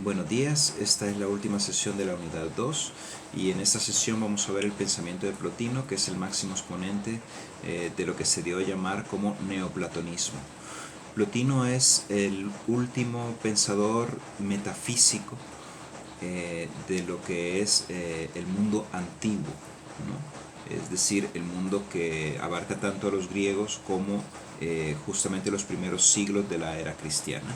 Buenos días, esta es la última sesión de la unidad 2 y en esta sesión vamos a ver el pensamiento de Plotino, que es el máximo exponente de lo que se dio a llamar como neoplatonismo. Plotino es el último pensador metafísico de lo que es el mundo antiguo, ¿no? Es decir, el mundo que abarca tanto a los griegos como justamente los primeros siglos de la era cristiana.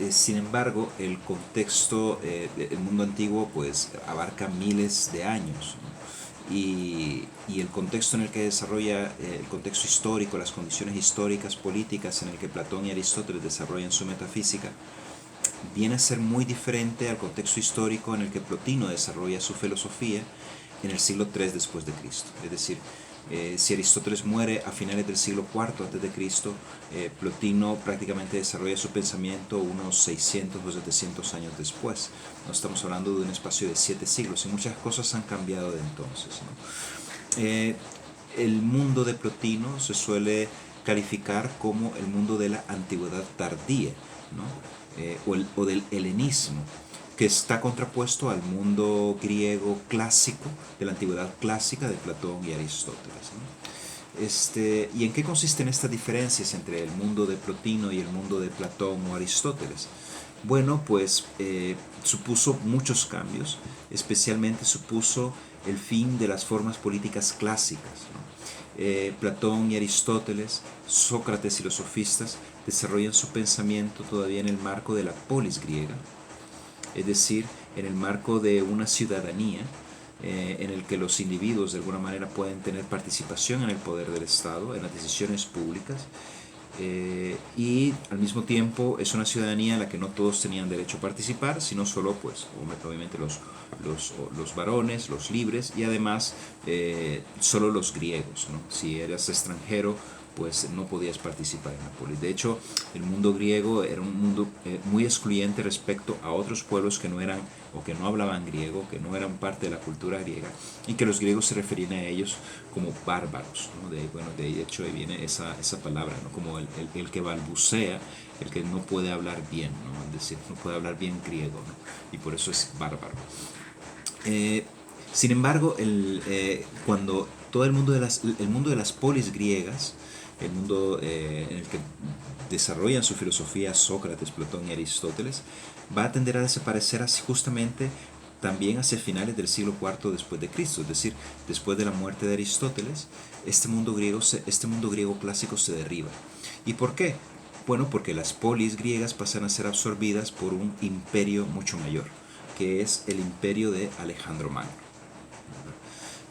Sin embargo, el contexto del mundo antiguo pues abarca miles de años, ¿no? Y el contexto en el que desarrolla, el contexto histórico, las condiciones históricas, políticas en el que Platón y Aristóteles desarrollan su metafísica, viene a ser muy diferente al contexto histórico en el que Plotino desarrolla su filosofía en el siglo III después de Cristo. Es decir, si Aristóteles muere a finales del siglo IV antes de Cristo, Plotino prácticamente desarrolla su pensamiento unos 600 o 700 años después. No estamos hablando de un espacio de 7 siglos y muchas cosas han cambiado de entonces, ¿no? El mundo de Plotino se suele calificar como el mundo de la antigüedad tardía, ¿no? O del helenismo, que está contrapuesto al mundo griego clásico, de la antigüedad clásica de Platón y Aristóteles, ¿no? ¿Y en qué consisten estas diferencias entre el mundo de Plotino y el mundo de Platón o Aristóteles? Bueno, pues supuso muchos cambios, especialmente supuso el fin de las formas políticas clásicas, ¿no? Platón y Aristóteles, Sócrates y los sofistas desarrollan su pensamiento todavía en el marco de la polis griega, es decir, en el marco de una ciudadanía en el que los individuos de alguna manera pueden tener participación en el poder del Estado, en las decisiones públicas, y al mismo tiempo es una ciudadanía en la que no todos tenían derecho a participar, sino solo, pues, obviamente los varones, los libres, y además solo los griegos, ¿no? Si eras extranjero, pues no podías participar en la polis. De hecho, el mundo griego era un mundo muy excluyente respecto a otros pueblos que no eran o que no hablaban griego, que no eran parte de la cultura griega, y que los griegos se referían a ellos como bárbaros, ¿no? De hecho viene esa palabra, ¿no? Como el que balbucea, el que no puede hablar bien, ¿no? Es decir, no puede hablar bien griego, ¿no? Y por eso es bárbaro. Eh, Sin embargo, cuando todo el mundo de las polis griegas, el mundo en el que desarrollan su filosofía Sócrates, Platón y Aristóteles, va a tender a desaparecer así justamente también hacia finales del siglo IV después de Cristo, es decir, después de la muerte de Aristóteles, este mundo griego clásico se derriba. ¿Y por qué? Bueno, porque las polis griegas pasan a ser absorbidas por un imperio mucho mayor, que es el imperio de Alejandro Magno.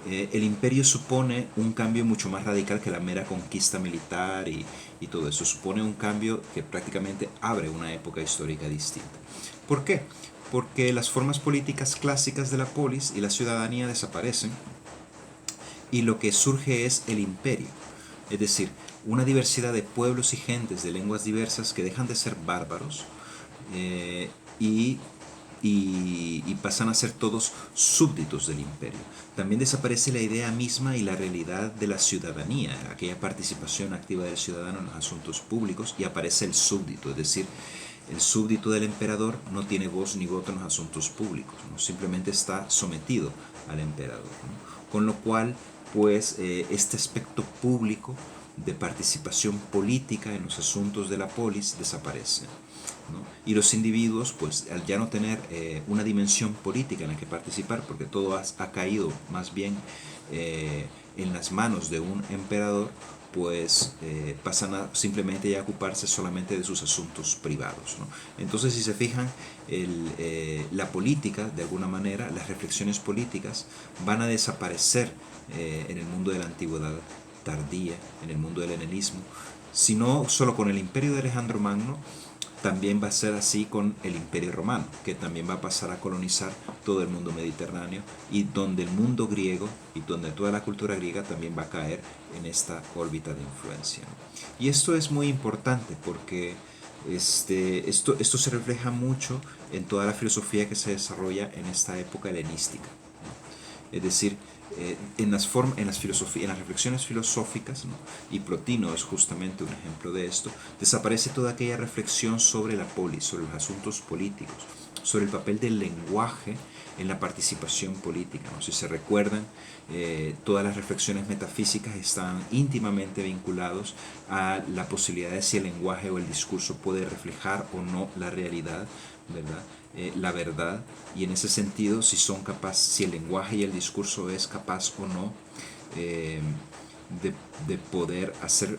El imperio supone un cambio mucho más radical que la mera conquista militar y todo eso. Supone un cambio que prácticamente abre una época histórica distinta. ¿Por qué? Porque las formas políticas clásicas de la polis y la ciudadanía desaparecen y lo que surge es el imperio. Es decir, una diversidad de pueblos y gentes de lenguas diversas que dejan de ser bárbaros eh, y y pasan a ser todos súbditos del imperio. También desaparece la idea misma y la realidad de la ciudadanía, aquella participación activa del ciudadano en los asuntos públicos, y aparece el súbdito, es decir, el súbdito del emperador no tiene voz ni voto en los asuntos públicos, ¿no? Simplemente está sometido al emperador, ¿no? Con lo cual, pues, este aspecto público de participación política en los asuntos de la polis desaparece, ¿no? Y los individuos, pues al ya no tener una dimensión política en la que participar, porque todo ha caído más bien en las manos de un emperador, pues pasan a simplemente ya ocuparse solamente de sus asuntos privados, ¿no? Entonces, si se fijan, la política, de alguna manera, las reflexiones políticas van a desaparecer en el mundo de la antigüedad tardía, en el mundo del helenismo, sino solo con el imperio de Alejandro Magno. También va a ser así con el Imperio Romano, que también va a pasar a colonizar todo el mundo mediterráneo, y donde el mundo griego y donde toda la cultura griega también va a caer en esta órbita de influencia. Y esto es muy importante porque esto se refleja mucho en toda la filosofía que se desarrolla en esta época helenística. Es decir, en las reflexiones filosóficas, ¿no? Y Plotino es justamente un ejemplo de esto, desaparece toda aquella reflexión sobre la polis, sobre los asuntos políticos, sobre el papel del lenguaje en la participación política, ¿no? Si se recuerdan, todas las reflexiones metafísicas están íntimamente vinculados a la posibilidad de si el lenguaje o el discurso puede reflejar o no la realidad, ¿verdad? La verdad, y en ese sentido si el lenguaje y el discurso es capaz o no eh, de poder hacer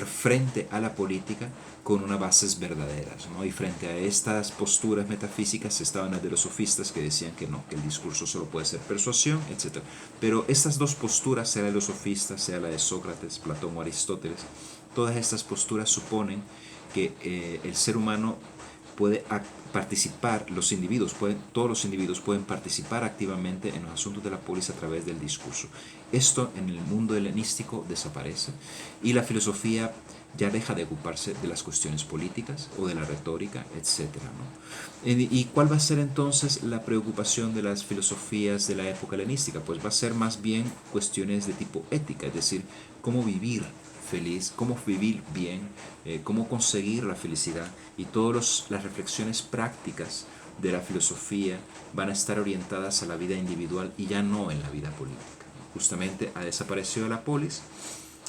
frente a la política con unas bases verdaderas, ¿no? Y frente a estas posturas metafísicas estaban las de los sofistas, que decían que no, que el discurso solo puede ser persuasión, etc. Pero estas dos posturas, sea la de los sofistas, sea la de Sócrates, Platón o Aristóteles, todas estas posturas suponen que el ser humano puede participar, todos los individuos pueden participar activamente en los asuntos de la polis a través del discurso. Esto en el mundo helenístico desaparece y la filosofía ya deja de ocuparse de las cuestiones políticas o de la retórica, etc., ¿no? ¿Y cuál va a ser entonces la preocupación de las filosofías de la época helenística? Pues va a ser más bien cuestiones de tipo ética, es decir, cómo vivir feliz, cómo vivir bien, cómo conseguir la felicidad, y todas las reflexiones prácticas de la filosofía van a estar orientadas a la vida individual y ya no en la vida política. Justamente ha desaparecido la polis,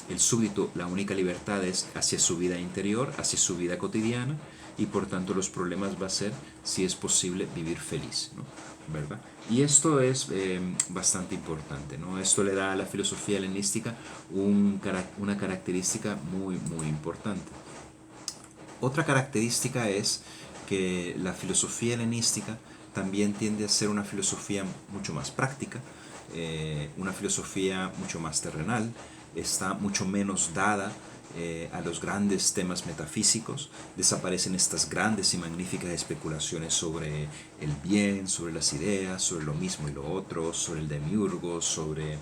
el súbdito, la única libertad es hacia su vida interior, hacia su vida cotidiana, y por tanto los problemas va a ser si es posible vivir feliz, ¿no? ¿Verdad? Y esto es bastante importante, ¿no? Esto le da a la filosofía helenística una característica muy, muy importante. Otra característica es que la filosofía helenística también tiende a ser una filosofía mucho más práctica, una filosofía mucho más terrenal, está mucho menos dada a los grandes temas metafísicos, desaparecen estas grandes y magníficas especulaciones sobre el bien, sobre las ideas, sobre lo mismo y lo otro, sobre el demiurgo, sobre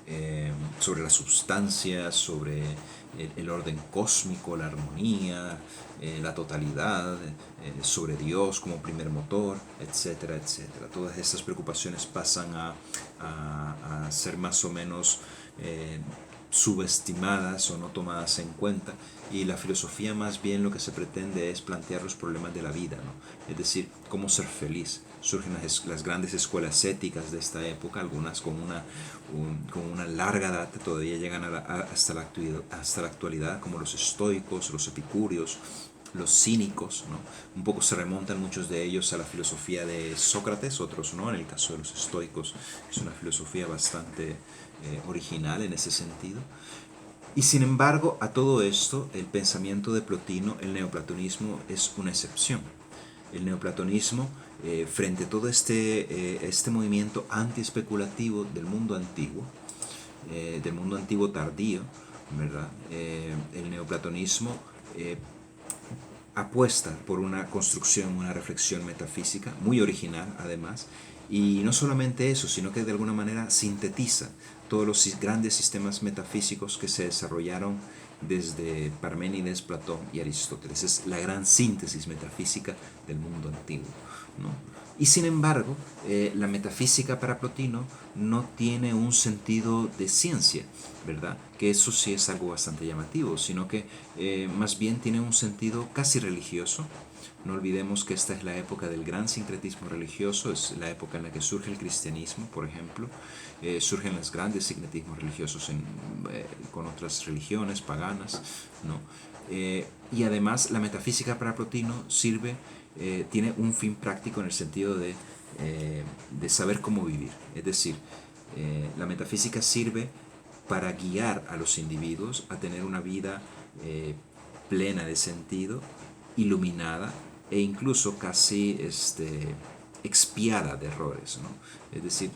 la sustancia, sobre el orden cósmico, la armonía, la totalidad, sobre Dios como primer motor, etcétera, etcétera. Todas estas preocupaciones pasan a ser más o menos subestimadas o no tomadas en cuenta, y la filosofía más bien lo que se pretende es plantear los problemas de la vida, ¿no? Es decir, cómo ser feliz. Surgen las grandes escuelas éticas de esta época, algunas con una larga data, todavía llegan hasta la actualidad, como los estoicos, los epicúreos, los cínicos, ¿no? Un poco se remontan muchos de ellos a la filosofía de Sócrates, otros no. En el caso de los estoicos es una filosofía bastante original en ese sentido. Y sin embargo, a todo esto, el pensamiento de Plotino, el neoplatonismo, es una excepción. El neoplatonismo, frente a todo este movimiento anti-especulativo del mundo antiguo tardío, ¿verdad? El neoplatonismo apuesta por una construcción, una reflexión metafísica, muy original además, y no solamente eso, sino que de alguna manera sintetiza todos los grandes sistemas metafísicos que se desarrollaron desde Parménides, Platón y Aristóteles. Es la gran síntesis metafísica del mundo antiguo, ¿no? Y sin embargo, la metafísica para Plotino no tiene un sentido de ciencia, ¿verdad? Que eso sí es algo bastante llamativo, sino que más bien tiene un sentido casi religioso. No olvidemos que esta es la época del gran sincretismo religioso, es la época en la que surge el cristianismo, por ejemplo, surgen los grandes sincretismos religiosos con otras religiones paganas, ¿no? Y además la metafísica para Plotino tiene un fin práctico en el sentido de saber cómo vivir. Es decir, la metafísica sirve para guiar a los individuos a tener una vida plena de sentido, iluminada e incluso casi expiada de errores, ¿no? Es decir,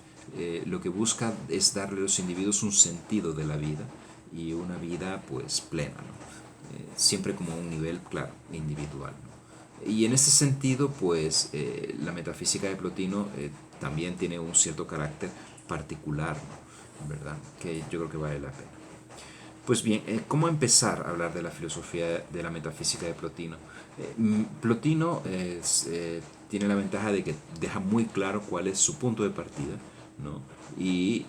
lo que busca es darle a los individuos un sentido de la vida y una vida pues plena, ¿no? Siempre como a un nivel, claro, individual, ¿no? Y en ese sentido, pues la metafísica de Plotino también tiene un cierto carácter particular, ¿no? ¿Verdad? Que yo creo que vale la pena. Pues bien, ¿cómo empezar a hablar de la filosofía de la metafísica de Plotino? Plotino tiene la ventaja de que deja muy claro cuál es su punto de partida, ¿no? Y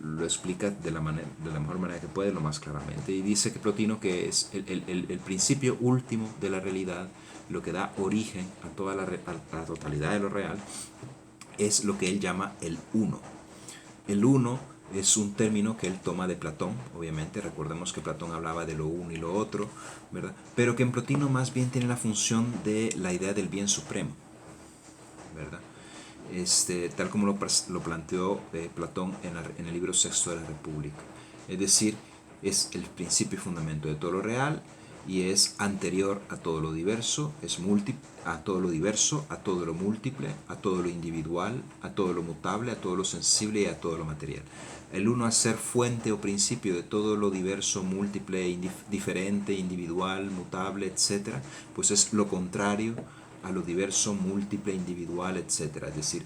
lo explica de la mejor manera que puede, lo más claramente. Y dice que Plotino que es el principio último de la realidad, lo que da origen a toda a la totalidad de lo real, es lo que él llama el uno. El uno es un término que él toma de Platón, obviamente, recordemos que Platón hablaba de lo uno y lo otro, ¿verdad? Pero que en Plotino más bien tiene la función de la idea del bien supremo, ¿verdad? Tal como lo planteó Platón en el libro sexto de la República. Es decir, es el principio y fundamento de todo lo real y es anterior a todo lo diverso, a todo lo diverso, a todo lo múltiple, a todo lo individual, a todo lo mutable, a todo lo sensible y a todo lo material. El uno, al ser fuente o principio de todo lo diverso, múltiple, diferente, individual, mutable, etc., pues es lo contrario a lo diverso, múltiple, individual, etc. Es decir,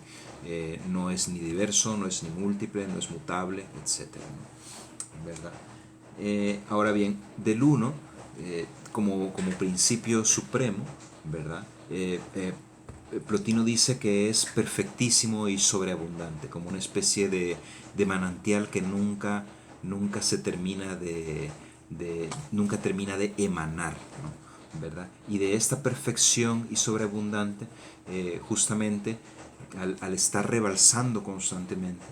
no es ni diverso, no es ni múltiple, no es mutable, etc., ¿no? ¿Verdad? Ahora bien, del uno, como principio supremo, ¿verdad? Plotino dice que es perfectísimo y sobreabundante, como una especie de manantial que nunca se termina nunca termina de emanar, ¿no? ¿Verdad? Y de esta perfección y sobreabundante, justamente al estar rebalsando constantemente,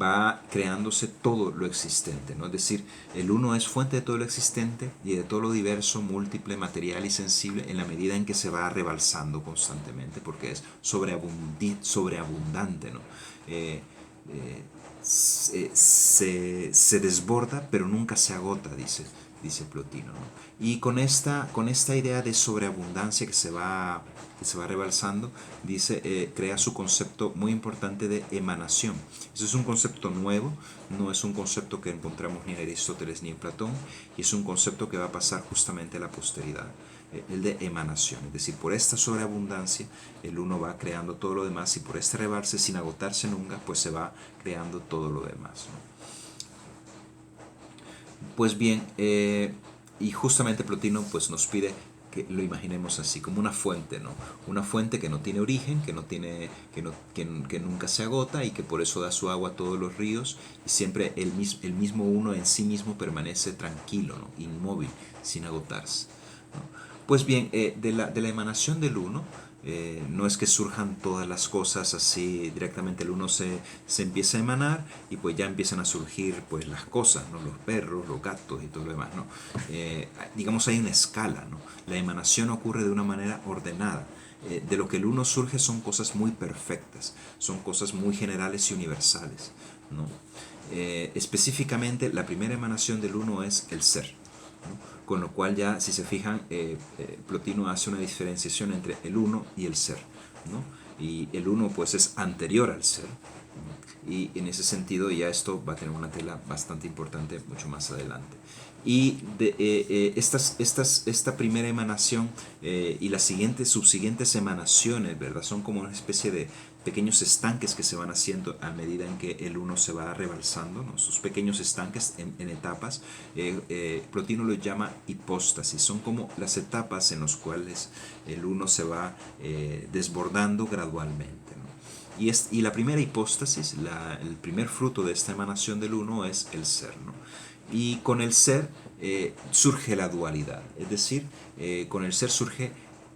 va creándose todo lo existente, ¿no? Es decir, el uno es fuente de todo lo existente y de todo lo diverso, múltiple, material y sensible en la medida en que se va rebalsando constantemente, porque es sobreabundante, ¿no? Eh, eh, se desborda, pero nunca se agota, dice Plotino, ¿no? Y con esta idea de sobreabundancia que se va rebalsando, dice, crea su concepto muy importante de emanación. Eso es un concepto nuevo, no es un concepto que encontramos ni en Aristóteles ni en Platón, y es un concepto que va a pasar justamente a la posteridad, el de emanación. Es decir, por esta sobreabundancia el uno va creando todo lo demás, y por este rebalse sin agotarse nunca, pues se va creando todo lo demás, ¿no? Pues bien, y justamente Plotino pues nos pide que lo imaginemos así, como una fuente, ¿no? Una fuente que no tiene origen, que nunca se agota y que por eso da su agua a todos los ríos, y siempre el mismo uno en sí mismo permanece tranquilo, ¿no? Inmóvil, sin agotarse, ¿no? Pues bien, de la emanación del uno, no es que surjan todas las cosas así directamente. El uno se empieza a emanar y pues ya empiezan a surgir pues las cosas, ¿no? Los perros, los gatos y todo lo demás, ¿no? Digamos, hay una escala, ¿no? La emanación ocurre de una manera ordenada. De lo que el uno surge son cosas muy perfectas, son cosas muy generales y universales, ¿no? Específicamente, la primera emanación del uno es el ser, ¿no? Con lo cual ya, si se fijan, Plotino hace una diferenciación entre el uno y el ser, ¿no? Y el uno pues es anterior al ser, ¿no? Y en ese sentido ya esto va a tener una tela bastante importante mucho más adelante. Y esta primera emanación y las subsiguientes emanaciones, ¿verdad? Son como una especie de pequeños estanques que se van haciendo a medida en que el uno se va rebalsando, ¿no? Sus pequeños estanques en etapas. Plotino lo llama hipóstasis. Son como las etapas en las cuales el uno se va desbordando gradualmente, ¿no? Y la primera hipóstasis, el primer fruto de esta emanación del uno es el ser, ¿no? Y con el ser surge la dualidad, es decir, con el ser surge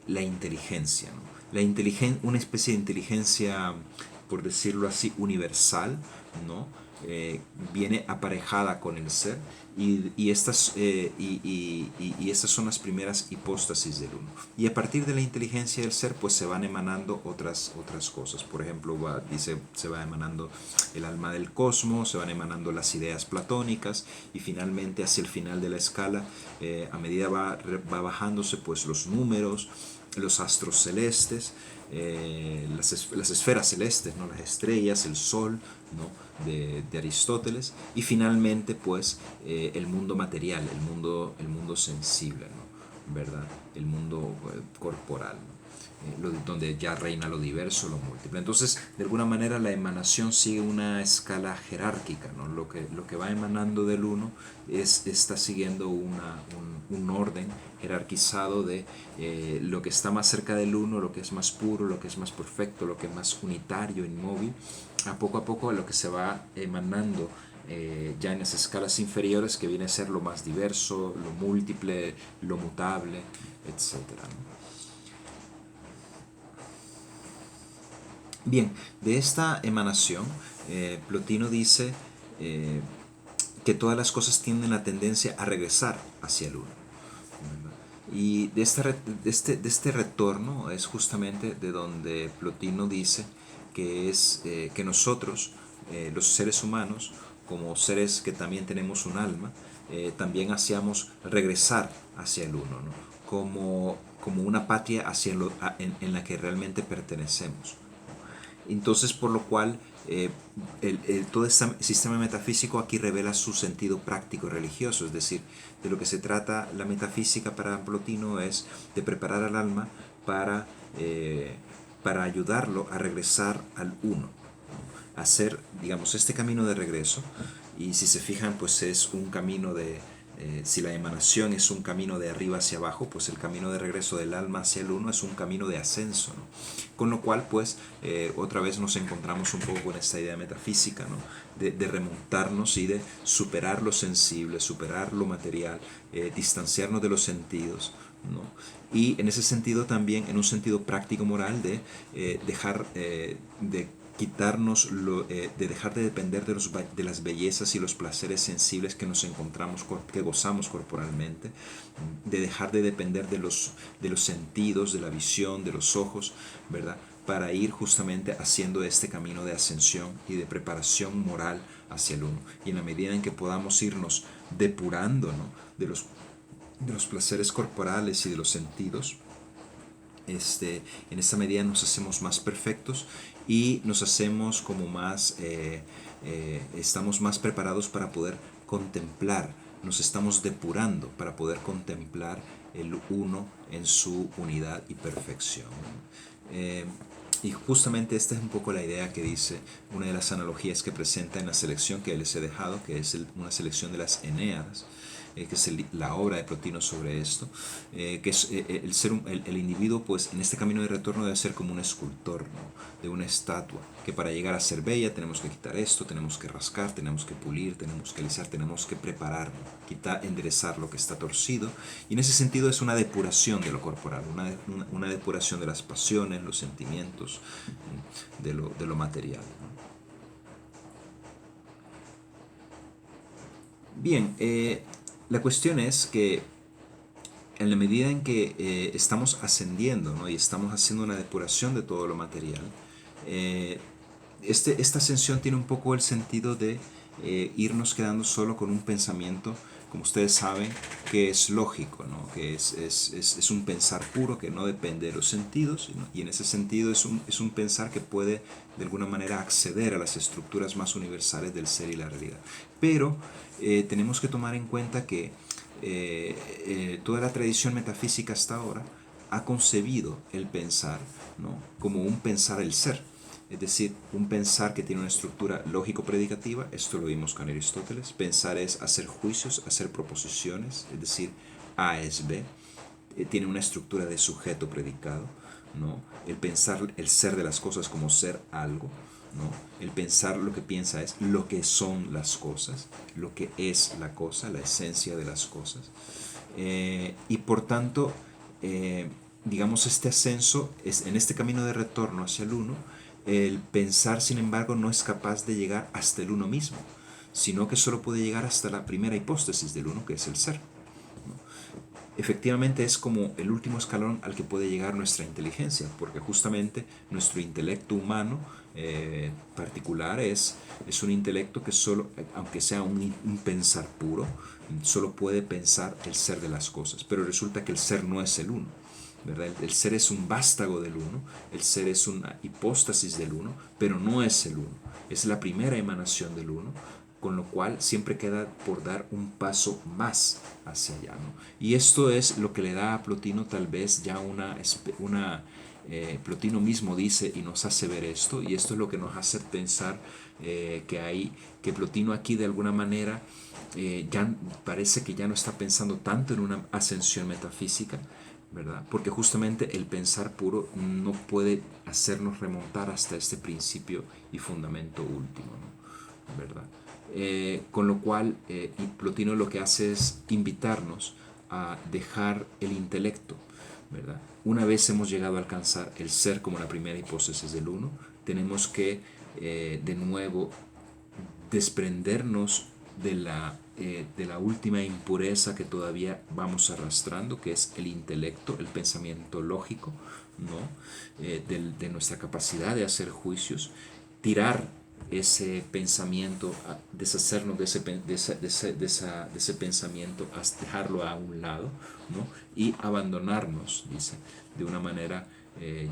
la inteligencia, ¿no? Una especie de inteligencia, por decirlo así, universal, ¿no? Viene aparejada con el ser, y estas son las primeras hipóstasis del uno. Y a partir de la inteligencia del ser, pues se van emanando otras cosas. Por ejemplo, dice, se va emanando el alma del cosmos, se van emanando las ideas platónicas, y finalmente, hacia el final de la escala, a medida va bajándose, pues los números, los astros celestes, las esferas celestes, ¿no? Las estrellas, el sol, ¿no? de Aristóteles, y finalmente pues el mundo material, el mundo sensible, ¿no? ¿verdad? El mundo corporal, donde ya reina lo diverso, lo múltiple. Entonces, de alguna manera, la emanación sigue una escala jerárquica, ¿no? Lo que va emanando del uno está siguiendo un orden jerarquizado de lo que está más cerca del uno, lo que es más puro, lo que es más perfecto, lo que es más unitario, inmóvil, a poco lo que se va emanando ya en las escalas inferiores, que viene a ser lo más diverso, lo múltiple, lo mutable, etcétera, ¿no? Bien, de esta emanación, Plotino dice eh, que todas las cosas tienen la tendencia a regresar hacia el uno, ¿verdad? Y de este retorno es justamente de donde Plotino dice que es que nosotros, los seres humanos, como seres que también tenemos un alma, también hacíamos regresar hacia el uno, ¿no? Como una patria en la que realmente pertenecemos. Entonces, por lo cual, todo este sistema metafísico aquí revela su sentido práctico y religioso, es decir, de lo que se trata la metafísica para Plotino es de preparar al alma para, eh, para ayudarlo a regresar al uno, ¿no? Hacer, digamos, este camino de regreso, y si se fijan, pues es un camino si la emanación es un camino de arriba hacia abajo, pues el camino de regreso del alma hacia el uno es un camino de ascenso, ¿no? Con lo cual, pues, otra vez nos encontramos un poco con esta idea metafísica, ¿no? De remontarnos y de superar lo sensible, superar lo material, distanciarnos de los sentidos, ¿no? Y en ese sentido también, en un sentido práctico moral, de dejar de quitarnos de dejar de depender de las bellezas y los placeres sensibles que nos encontramos, que gozamos corporalmente, de dejar de depender de los sentidos, de la visión, de los ojos, ¿verdad? Para ir justamente haciendo este camino de ascensión y de preparación moral hacia el uno. Y en la medida en que podamos irnos depurando, ¿no? De los placeres corporales y de los sentidos, en esta medida nos hacemos más perfectos y nos hacemos como más, estamos más preparados para poder contemplar, nos estamos depurando para poder contemplar el uno en su unidad y perfección. Eh, y justamente esta es un poco la idea que dice, una de las analogías que presenta en la selección que les he dejado, que es una selección de las Eneas, que es la obra de Plotino sobre esto, que es el individuo, pues en este camino de retorno debe ser como un escultor, ¿no? De una estatua, que para llegar a ser bella tenemos que quitar esto, tenemos que rascar, tenemos que pulir, tenemos que alisar, tenemos que preparar, enderezar lo que está torcido, y en ese sentido es una depuración de lo corporal, una depuración de las pasiones, los sentimientos, de lo material, ¿no? Bien, la cuestión es que en la medida en que estamos ascendiendo, ¿no? Y estamos haciendo una depuración de todo lo material, eh, esta ascensión tiene un poco el sentido de irnos quedando solo con un pensamiento, como ustedes saben, que es lógico, ¿no? Que es un pensar puro que no depende de los sentidos, ¿no? Y en ese sentido es un pensar que puede de alguna manera acceder a las estructuras más universales del ser y la realidad. Pero tenemos que tomar en cuenta que toda la tradición metafísica hasta ahora ha concebido el pensar, ¿no? Como un pensar del ser, es decir, un pensar que tiene una estructura lógico-predicativa. Esto lo vimos con Aristóteles. Pensar es hacer juicios, hacer proposiciones, es decir, A es B. Tiene una estructura de sujeto-predicado, ¿no? El pensar el ser de las cosas como ser algo, ¿no? El pensar lo que piensa es lo que son las cosas, lo que es la cosa, la esencia de las cosas. Y por tanto, digamos, este ascenso, en este camino de retorno hacia el uno, el pensar, sin embargo, no es capaz de llegar hasta el uno mismo, sino que solo puede llegar hasta la primera hipóstasis del uno, que es el ser, ¿no? Efectivamente es como el último escalón al que puede llegar nuestra inteligencia, porque justamente nuestro intelecto humano particular es un intelecto que solo, aunque sea un pensar puro, solo puede pensar el ser de las cosas, pero resulta que el ser no es el uno, ¿verdad? El ser es un vástago del uno, el ser es una hipóstasis del uno, pero no es el uno, es la primera emanación del uno, con lo cual siempre queda por dar un paso más hacia allá, ¿no? Y esto es lo que le da a Plotino tal vez ya Plotino mismo dice y nos hace ver esto, y esto es lo que nos hace pensar que Plotino aquí de alguna manera ya parece que ya no está pensando tanto en una ascensión metafísica, ¿verdad? Porque justamente el pensar puro no puede hacernos remontar hasta este principio y fundamento último, ¿no? ¿Verdad? Con lo cual, y Plotino lo que hace es invitarnos a dejar el intelecto, ¿verdad? Una vez hemos llegado a alcanzar el ser como la primera hipótesis del uno, tenemos que de nuevo desprendernos de la última impureza que todavía vamos arrastrando, que es el intelecto, el pensamiento lógico, ¿no? De nuestra capacidad de hacer juicios, tirar ese pensamiento, deshacernos de ese pensamiento, dejarlo a un lado, ¿no? Y abandonarnos, dice, de una manera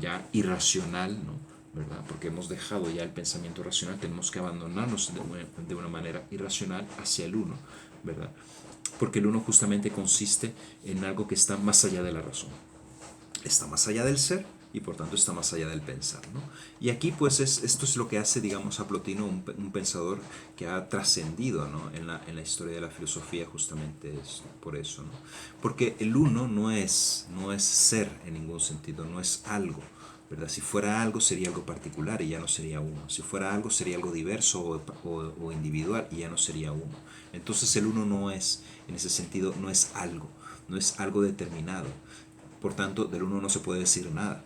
ya irracional, ¿no? ¿Verdad? Porque hemos dejado ya el pensamiento racional, tenemos que abandonarnos de una manera irracional hacia el uno, ¿verdad? Porque el uno justamente consiste en algo que está más allá de la razón, está más allá del ser y por tanto está más allá del pensar, ¿no? Y aquí pues esto es lo que hace, digamos, a Plotino un pensador que ha trascendido, ¿no? En la historia de la filosofía, justamente es por eso, ¿no? Porque el uno no es ser en ningún sentido, no es algo, ¿verdad? Si fuera algo sería algo particular y ya no sería uno. Si fuera algo sería algo diverso o individual y ya no sería uno. Entonces el uno no es, en ese sentido, no es algo determinado. Por tanto, del uno no se puede decir nada.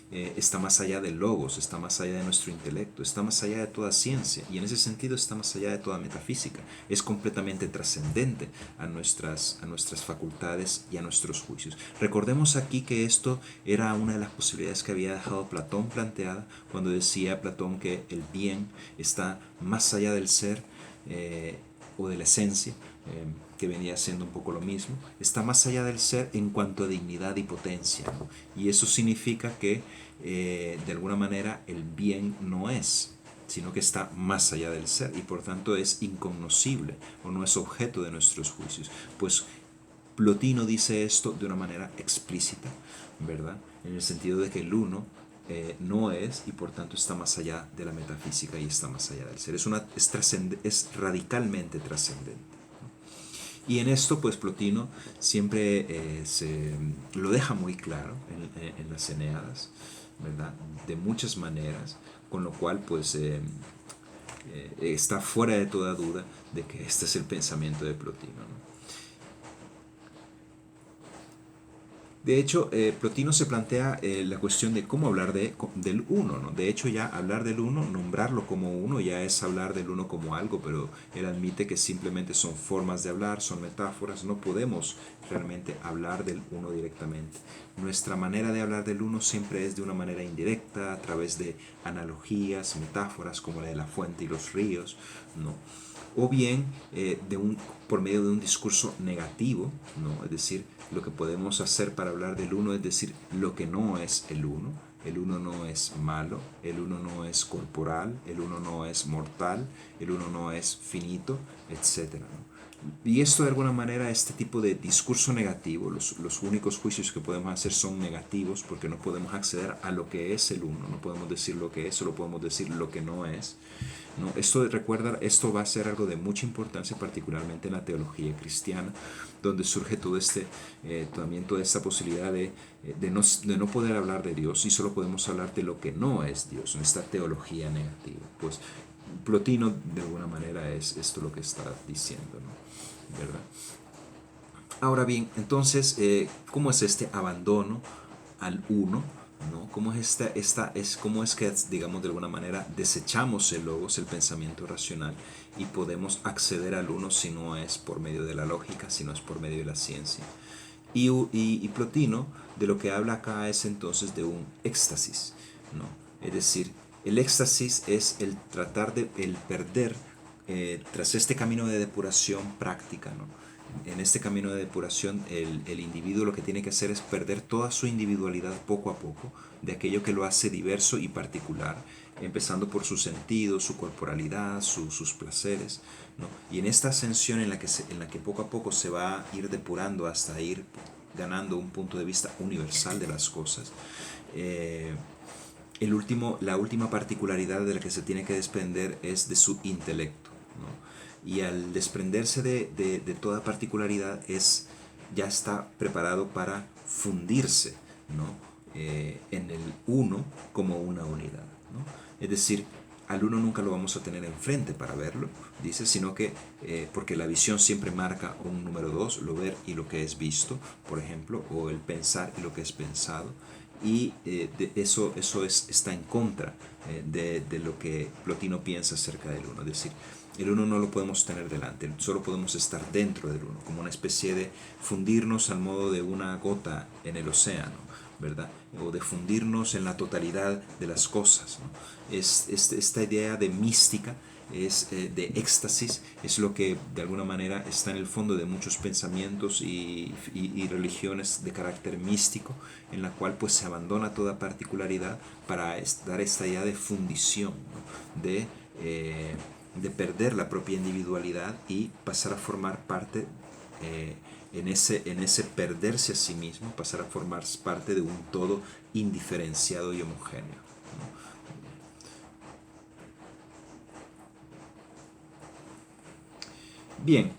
Está más allá del logos, está más allá de nuestro intelecto, está más allá de toda ciencia y en ese sentido está más allá de toda metafísica. Es completamente trascendente a nuestras facultades y a nuestros juicios. Recordemos aquí que esto era una de las posibilidades que había dejado Platón planteada cuando decía Platón que el bien está más allá del ser o de la esencia, que venía siendo un poco lo mismo, está más allá del ser en cuanto a dignidad y potencia, ¿no? Y eso significa que de alguna manera el bien no es, sino que está más allá del ser y por tanto es incognoscible o no es objeto de nuestros juicios. Pues Plotino dice esto de una manera explícita, ¿verdad? En el sentido de que el uno no es y por tanto está más allá de la metafísica y está más allá del ser. Es radicalmente trascendente. Y en esto, pues Plotino siempre lo deja muy claro en las Eneadas, ¿verdad? De muchas maneras, con lo cual, pues, está fuera de toda duda de que este es el pensamiento de Plotino, ¿no? De hecho, Plotino se plantea la cuestión de cómo hablar del uno, ¿no? De hecho, ya hablar del uno, nombrarlo como uno, ya es hablar del uno como algo, pero él admite que simplemente son formas de hablar, son metáforas, no podemos realmente hablar del uno directamente. Nuestra manera de hablar del uno siempre es de una manera indirecta, a través de analogías, metáforas como la de la fuente y los ríos, ¿no? O bien por medio de un discurso negativo, ¿no? Es decir, lo que podemos hacer para hablar del uno es decir lo que no es el uno. El uno no es malo, el uno no es corporal, el uno no es mortal, el uno no es finito, etc., ¿no? Y esto de alguna manera, este tipo de discurso negativo, los únicos juicios que podemos hacer son negativos porque no podemos acceder a lo que es el uno, no podemos decir lo que es, solo podemos decir lo que no es, ¿no? Esto va a ser algo de mucha importancia, particularmente en la teología cristiana, donde surge también toda esta posibilidad de no poder hablar de Dios y solo podemos hablar de lo que no es Dios, en esta teología negativa. Pues Plotino de alguna manera es esto lo que está diciendo, ¿no? ¿Verdad? Ahora bien, entonces, ¿cómo es este abandono al uno? ¿No? ¿Cómo es que, digamos, de alguna manera desechamos el logos, el pensamiento racional, y podemos acceder al uno si no es por medio de la lógica, si no es por medio de la ciencia? Y Plotino de lo que habla acá es entonces de un éxtasis, ¿no? Es decir, el éxtasis es el perder, tras este camino de depuración práctica, ¿no? En este camino de depuración el individuo lo que tiene que hacer es perder toda su individualidad poco a poco, de aquello que lo hace diverso y particular, empezando por sus sentidos, su corporalidad, sus placeres, ¿no? Y en esta ascensión en la que poco a poco se va a ir depurando hasta ir ganando un punto de vista universal de las cosas, eh, la última particularidad de la que se tiene que desprender es de su intelecto, ¿no? Y al desprenderse de toda particularidad ya está preparado para fundirse, ¿no? En el uno como una unidad, ¿no? Es decir, al uno nunca lo vamos a tener enfrente para verlo, dice, sino que porque la visión siempre marca un número dos, lo ver y lo que es visto, por ejemplo, o el pensar y lo que es pensado, y está en contra de lo que Plotino piensa acerca del uno. Es decir, el uno no lo podemos tener delante, solo podemos estar dentro del uno, como una especie de fundirnos al modo de una gota en el océano, ¿verdad? O de fundirnos en la totalidad de las cosas, ¿no? Esta idea de mística, de éxtasis, es lo que de alguna manera está en el fondo de muchos pensamientos y religiones de carácter místico, en la cual pues se abandona toda particularidad para dar esta idea de fundición, ¿no? De perder la propia individualidad y pasar a formar parte, en ese perderse a sí mismo, pasar a formar parte de un todo indiferenciado y homogéneo. Bien,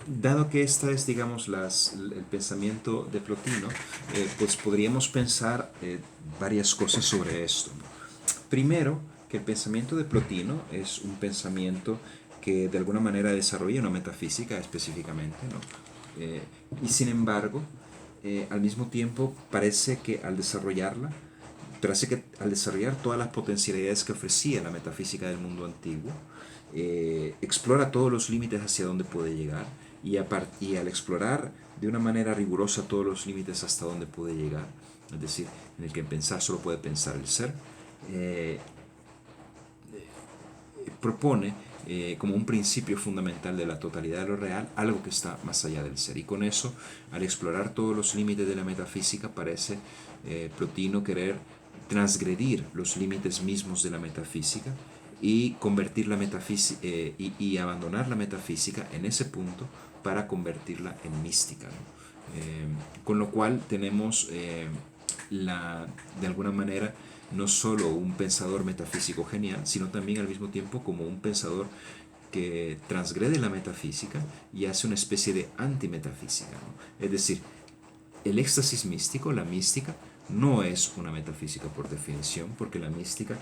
dado que esta es, digamos, el pensamiento de Plotino, pues podríamos pensar varias cosas sobre esto. Primero, que el pensamiento de Plotino es un pensamiento que de alguna manera desarrolla una metafísica específicamente, ¿no? Eh, y sin embargo, al mismo tiempo parece que al desarrollar todas las potencialidades que ofrecía la metafísica del mundo antiguo, explora todos los límites hacia donde puede llegar, y al explorar de una manera rigurosa todos los límites hasta donde puede llegar, es decir, en el que en pensar solo puede pensar el ser, eh, propone como un principio fundamental de la totalidad de lo real algo que está más allá del ser. Y con eso, al explorar todos los límites de la metafísica, parece Plotino querer transgredir los límites mismos de la metafísica y convertir la metafísica y abandonar la metafísica en ese punto para convertirla en mística, ¿no? Con lo cual tenemos de alguna manera no solo un pensador metafísico genial, sino también al mismo tiempo como un pensador que transgrede la metafísica y hace una especie de antimetafísica, ¿no? Es decir, el éxtasis místico, la mística, no es una metafísica por definición, porque la mística,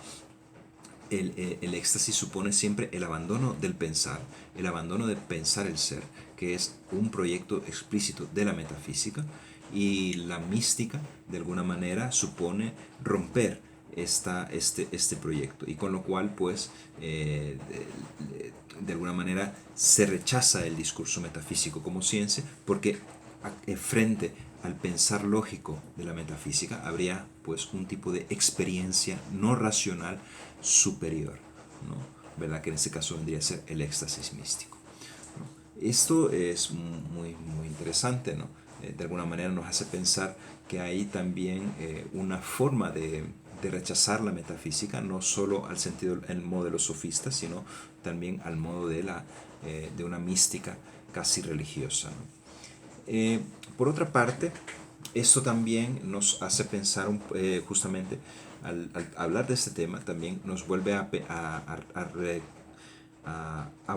el éxtasis supone siempre el abandono del pensar, el abandono de pensar el ser, que es un proyecto explícito de la metafísica, y la mística, de alguna manera, supone romper este proyecto, y con lo cual, pues, de alguna manera, se rechaza el discurso metafísico como ciencia, porque frente al pensar lógico de la metafísica habría pues un tipo de experiencia no racional superior, ¿no? ¿Verdad? Que en este caso vendría a ser el éxtasis místico, ¿no? Esto es muy interesante, ¿no? De alguna manera nos hace pensar que hay también una forma de rechazar la metafísica, no solo al sentido, el modo de los sofistas, sino también al modo de una mística casi religiosa, ¿no? Por otra parte, esto también nos hace pensar justamente al hablar de este tema, también nos vuelve a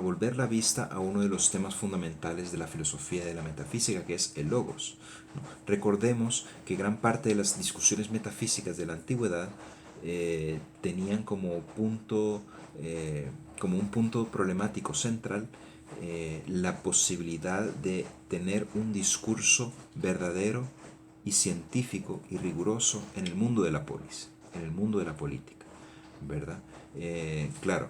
volver la vista a uno de los temas fundamentales de la filosofía de la metafísica, que es el logos, ¿no? Recordemos que gran parte de las discusiones metafísicas de la antigüedad tenían como un punto problemático central la posibilidad de tener un discurso verdadero y científico y riguroso en el mundo de la polis, en el mundo de la política, ¿verdad? Claro,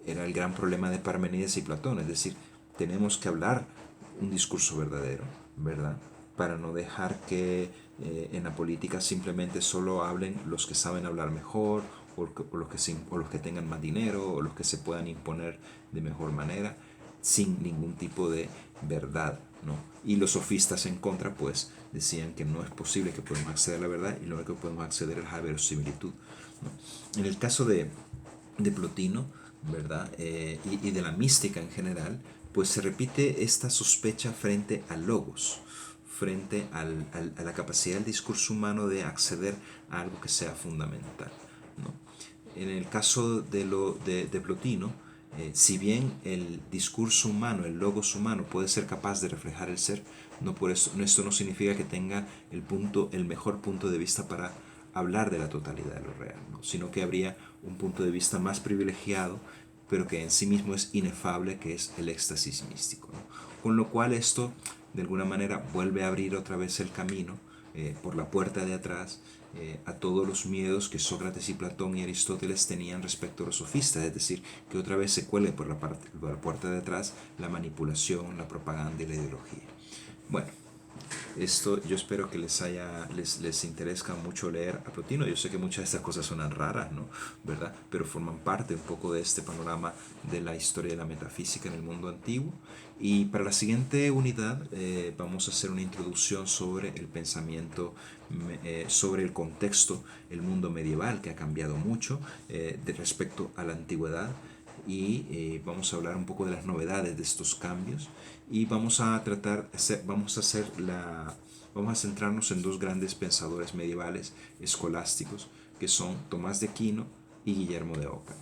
era el gran problema de Parmenides y Platón, es decir, tenemos que hablar un discurso verdadero, ¿verdad? Para no dejar que en la política simplemente solo hablen los que saben hablar mejor, o los que tengan más dinero, o los que se puedan imponer de mejor manera. sin ningún tipo de verdad, ¿no? Y los sofistas en contra, pues, decían que no es posible que podamos acceder a la verdad y lo único que podemos acceder es a la verosimilitud, ¿no? En el caso de Plotino, ¿verdad? Y de la mística en general, pues se repite esta sospecha frente al logos, frente a la capacidad del discurso humano de acceder a algo que sea fundamental, ¿no? En el caso de Plotino, si bien el discurso humano, el logos humano puede ser capaz de reflejar el ser, no por eso, esto no significa que tenga el mejor punto de vista para hablar de la totalidad de lo real, ¿no? Sino que habría un punto de vista más privilegiado, pero que en sí mismo es inefable, que es el éxtasis místico, ¿no? Con lo cual esto de alguna manera vuelve a abrir otra vez el camino por la puerta de atrás a todos los miedos que Sócrates y Platón y Aristóteles tenían respecto a los sofistas, es decir, que otra vez se cuele por la puerta de atrás la manipulación, la propaganda y la ideología. Bueno, esto yo espero que les interesa mucho leer a Plotino. Yo sé que muchas de estas cosas suenan raras, ¿no? ¿Verdad? Pero forman parte un poco de este panorama de la historia de la metafísica en el mundo antiguo. Y para la siguiente unidad vamos a hacer una introducción sobre el pensamiento, sobre el contexto, el mundo medieval, que ha cambiado mucho de respecto a la antigüedad, y vamos a hablar un poco de las novedades de estos cambios y vamos a vamos a centrarnos en dos grandes pensadores medievales escolásticos que son Tomás de Aquino y Guillermo de Ockham.